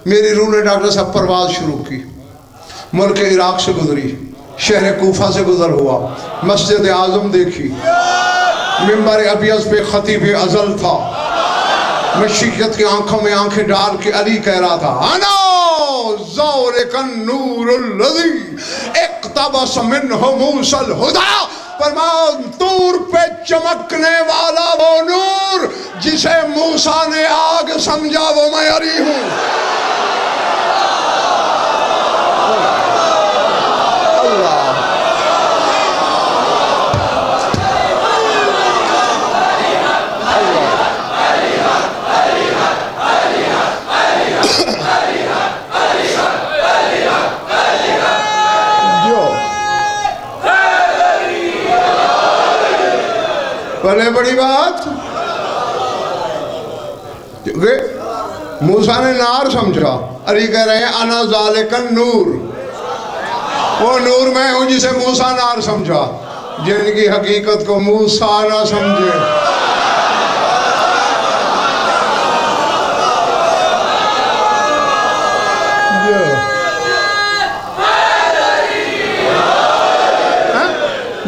میری روح نے ڈاکٹر صاحب پرواز شروع کی. ملک عراق سے گزری، شہر کوفہ سے گزر ہوا، مسجد اعظم دیکھی، منبر ابیض پہ خطیب ازل تھا، مشیت کی آنکھوں میں آنکھیں ڈال کے علی کہہ رہا تھا انا ذالک النور الذی اقتبس منہ موسیٰ الہدی. فرمایا طور پہ چمکنے والا وہ نور جسے موسیٰ نے آگ سمجھا، وہ میں علی ہوں. بڑے بڑی بات، موسیٰ نے نار سمجھا، علی کہہ رہے ہیں انا ذالک النور، وہ نور میں ہوں جسے موسیٰ نار سمجھا. جن کی حقیقت کو موسیٰ نہ سمجھے.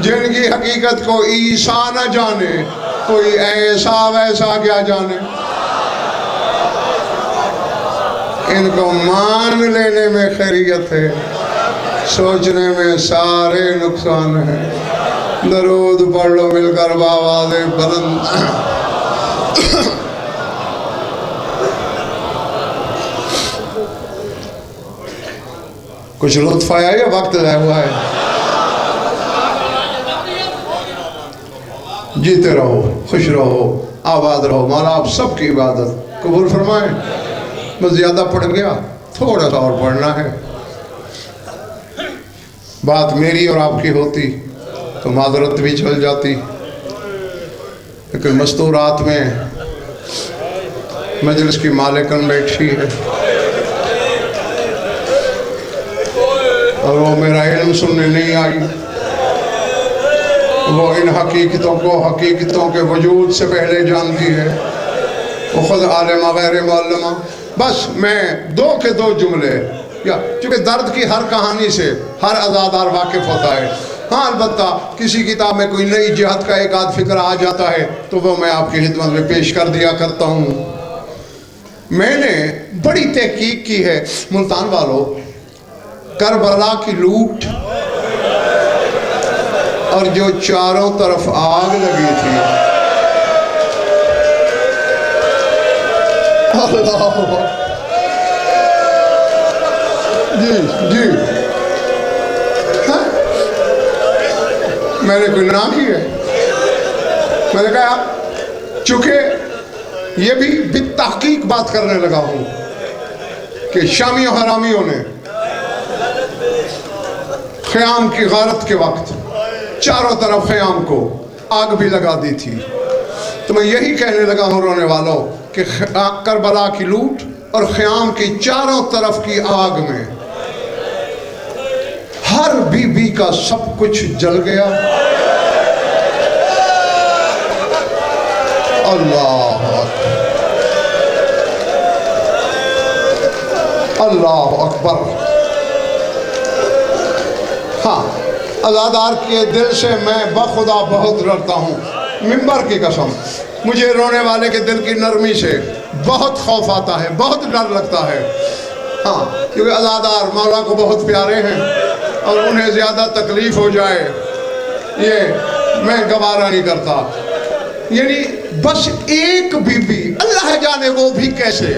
جن کی حقیقت کو عیسیٰ نہ جانے، کوئی ایسا ویسا کیا جانے. ان کو مان لینے میں خیریت ہے، سوچنے میں سارے نقصان ہیں. درود پڑھ لو مل کر بآواز بلند. کچھ لطف آیا یا وقت ضائع ہوا ہے؟ جیتے رہو، خوش رہو، آباد رہو. مولا آپ سب کی عبادت قبول فرمائیں. بس زیادہ پڑھ گیا، تھوڑا سا اور پڑھنا ہے. بات میری اور آپ کی ہوتی تو معذرت بھی چل جاتی، لیکن مستورات میں مجلس کی مالکن بیٹھی ہے اور وہ میرا علم سننے نہیں آئی. وہ ان حقیقتوں کو حقیقتوں کے وجود سے پہلے جانتی ہے. وہ خود عالمہ غیر معلمہ. بس میں دو کے دو جملے، چونکہ درد کی ہر کہانی سے ہر عزادار واقف ہوتا ہے. ہاں البتہ کسی کتاب میں کوئی نئی جہت کا ایک آدھ فکر آ جاتا ہے تو وہ میں آپ کی خدمت میں پیش کر دیا کرتا ہوں۔ میں نے بڑی تحقیق کی ہے ملتان والوں، کربلا کی لوٹ اور جو چاروں طرف آگ لگی تھی، اللہ جی ہاں؟ میں نے کوئی نہ کی ہے، میں نے کہا چونکہ یہ بھی بالتحقیق بات کرنے لگا ہوں کہ شامی و حرامیوں نے خیام کی غارت کے وقت چاروں طرف خیام کو آگ بھی لگا دی تھی۔ تو میں یہی کہنے لگا ہوں رونے والوں کہ کربلا کی لوٹ اور خیام کی چاروں طرف کی آگ میں ہر بی بی کا سب کچھ جل گیا۔ اللہ اللہ اکبر۔ ہاں، عزادار کے دل سے میں بخدا بہت ڈرتا ہوں، ممبر کی قسم۔ مجھے رونے والے کے دل کی نرمی سے بہت خوف آتا ہے، بہت ڈر لگتا ہے۔ ہاں، کیونکہ عزادار مولا کو بہت پیارے ہیں اور انہیں زیادہ تکلیف ہو جائے یہ میں گوارا نہیں کرتا۔ یعنی بس ایک بی بی، اللہ جانے وہ بھی کیسے،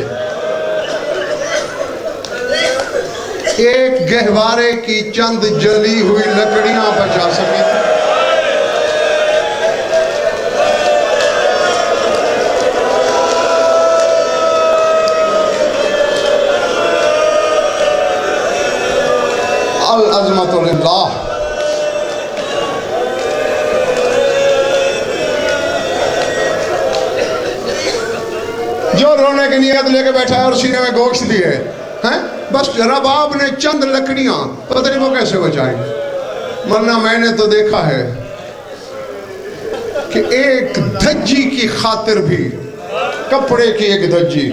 ایک گہوارے کی چند جلی ہوئی لکڑیاں بچا سکی تھی۔ العظمت للہ۔ جو رونے کی نیت لے کے بیٹھا ہے اور سینے میں گوشت بھی ہے، بس رباب نے چند لکڑیاں پتہ نہیں وہ کیسے بچائیں، ورنہ میں نے تو دیکھا ہے کہ ایک دھجی کی خاطر بھی، کپڑے کی ایک دھجی،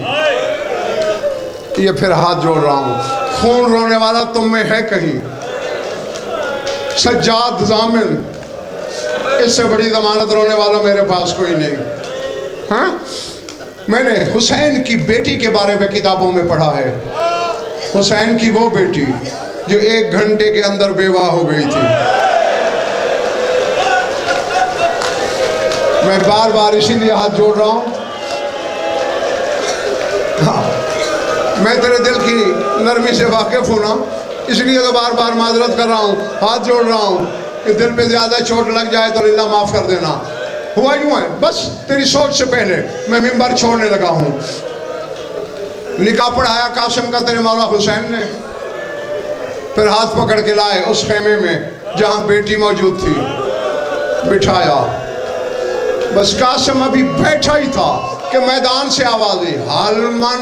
یہ پھر ہاتھ جوڑ رہا ہوں، خون رونے والا تم میں ہے کہیں؟ سجاد ضامن، اس سے بڑی ضمانت رونے والا میرے پاس کوئی نہیں۔ ہاں، میں نے حسین کی بیٹی کے بارے میں کتابوں میں پڑھا ہے، حسین کی وہ بیٹی جو 1 گھنٹے کے اندر بیوہ ہو گئی تھی۔ میں بار بار اسی لیے ہاتھ جوڑ رہا ہوں، ہاں میں تیرے دل کی نرمی سے واقف ہوں نا، اس لیے تو بار بار معذرت کر رہا ہوں، ہاتھ جوڑ رہا ہوں کہ دل پہ زیادہ چوٹ لگ جائے تو اللہ معاف کر دینا۔ ہوا یوں ہے، بس تیری سوچ سے پہلے میں ممبر چھوڑنے لگا ہوں۔ نکاح پڑھایا قاسم کا تیرے مولا حسین نے، پھر ہاتھ پکڑ کے لائے اس خیمے میں جہاں بیٹی موجود تھی، بٹھایا۔ بس قاسم ابھی بیٹھا ہی تھا کہ میدان سے آواز آئی، حل من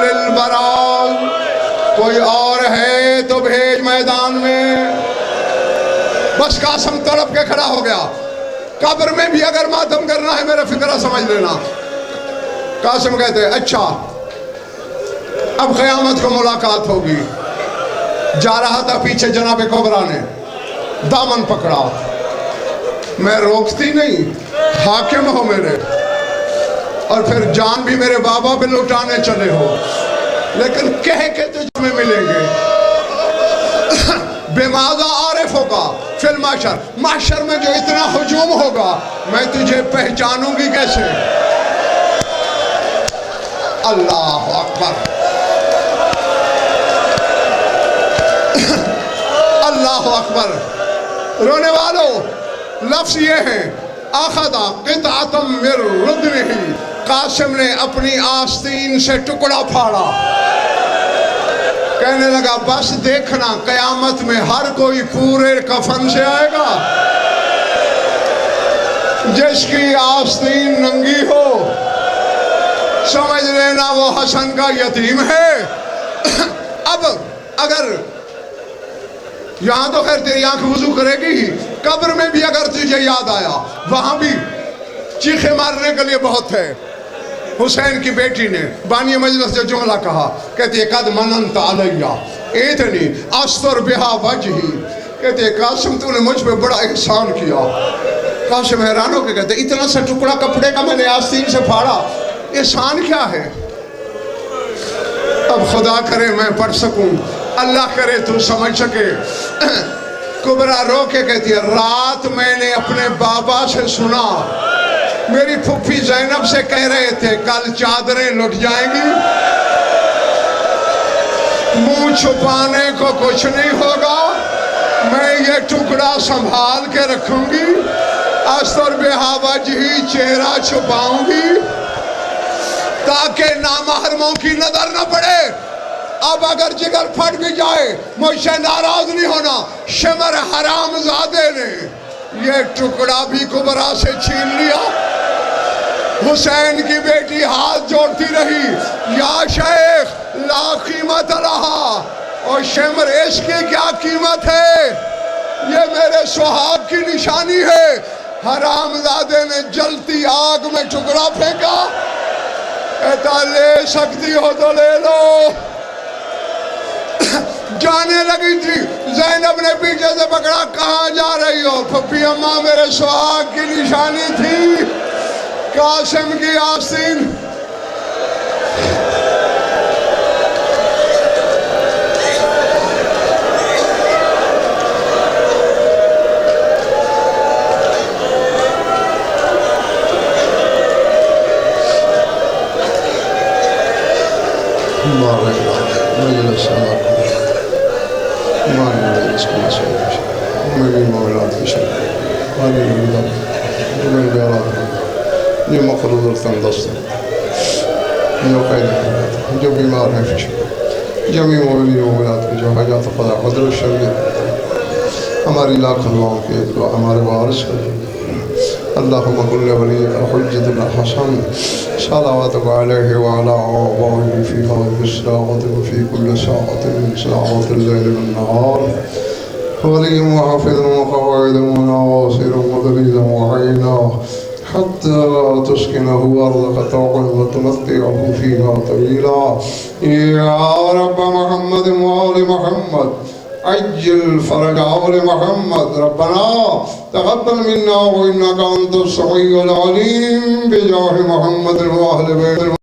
للبراز، کوئی اور ہے تو بھیج میدان میں۔ بس قاسم تڑپ کے کھڑا ہو گیا، قبر میں بھی اگر ماتم کرنا ہے میرا فکرہ سمجھ لینا۔ قاسم کہتے ہیں اچھا اب قیامت کو ملاقات ہوگی۔ جا رہا تھا پیچھے جناب کبریٰ نے دامن پکڑا، میں روکتی نہیں، حاکم ہو میرے، اور پھر جان بھی میرے بابا پہ لوٹانے چلے ہو، لیکن کہہ کے تجھ میں ملیں گے۔ بے ماذا عارف ہوگا فی المحشر، محشر میں جو اتنا ہجوم ہوگا میں تجھے پہچانوں گی کیسے؟ اللہ اکبر، اللہ اکبر۔ رونے والوں لفظ یہ ہے، اخذ قطعۃ من ردنہ، قاسم نے اپنی آستین سے ٹکڑا پھاڑا، کہنے لگا بس دیکھنا قیامت میں ہر کوئی پورے کفن سے آئے گا، جس کی آستین ننگی ہو سمجھ لینا وہ حسن کا یتیم ہے۔ اب اگر یہاں تو خیر تیری آنکھ وضو کرے گی ہی، قبر میں بھی اگر تجھے یاد آیا وہاں بھی چیخے مارنے کے لیے بہت ہے۔ حسین کی بیٹی نے بانی مجلس جو جملہ کہا، کہتی ہے قد مننت علیہ ایتنی استر بہا وجہی، کہتے ہیں قاسم تو نے مجھ پہ بڑا احسان کیا. قاسم حیران ہو کے کہتے ہیں اتنا سا ٹکڑا کپڑے کا میں نے آستین سے پھاڑا، احسان کیا ہے؟ اب خدا کرے میں پڑھ سکوں، اللہ کرے تو سمجھ سکے. کبرا رو کے کہتی ہے رات میں نے اپنے بابا سے سنا، میری پھپھی زینب سے کہہ رہے تھے کل چادریں لٹ جائیں گی، منہ چھپانے کو کچھ نہیں ہوگا، میں یہ ٹکڑا سنبھال کے رکھوں گی، استر بہاوج ہی چہرہ چھپاؤں گی تاکہ نامحرموں کی نظر نہ پڑے. اب اگر جگر پھٹ بھی جائے مجھ سے ناراض نہیں ہونا. شمر حرام زادے نے یہ ٹکڑا بھی کبرا سے چھین لیا. حسین کی بیٹی ہاتھ جوڑتی رہی، یا شیخ لا قیمت رہا. اور شمر اس کی کیا قیمت ہے؟ یہ میرے سہاگ کی نشانی ہے. حرام زادے نے جلتی آگ میں ٹکڑا پھینکا، کہتا لے سکتی ہو تو لے لو. جانے لگی تھی، زینب نے پیچھے سے پکڑا، کہاں جا رہی ہو؟ پھپھی اماں میرے سہاگ کی نشانی تھی، قاسم کی آستین. یہ مقرض التندست جو بیمار ہیں فشک جمی مولی مومنات کی جو حاجات قضا قدر الشریعت ہماری لاکھ دعاؤں کی ایک دعا ہمارے وارث کر. اللہم کل ولی حجت الحسن صلواتک علیہ وعلا آبائه فی هذه الساعة وفی کل ساعة من ساعات الليل والنهار ولی وحافظ وقواعد وناصر ودلیل وعینا حتى تسكنه أرضك طوعا وتمتعه فيها طويلا. يا رب محمد وآل محمد عجل فرج آل محمد. ربنا تقبل منا وإنك أنت السميع العليم بجاه محمد وأهل بيت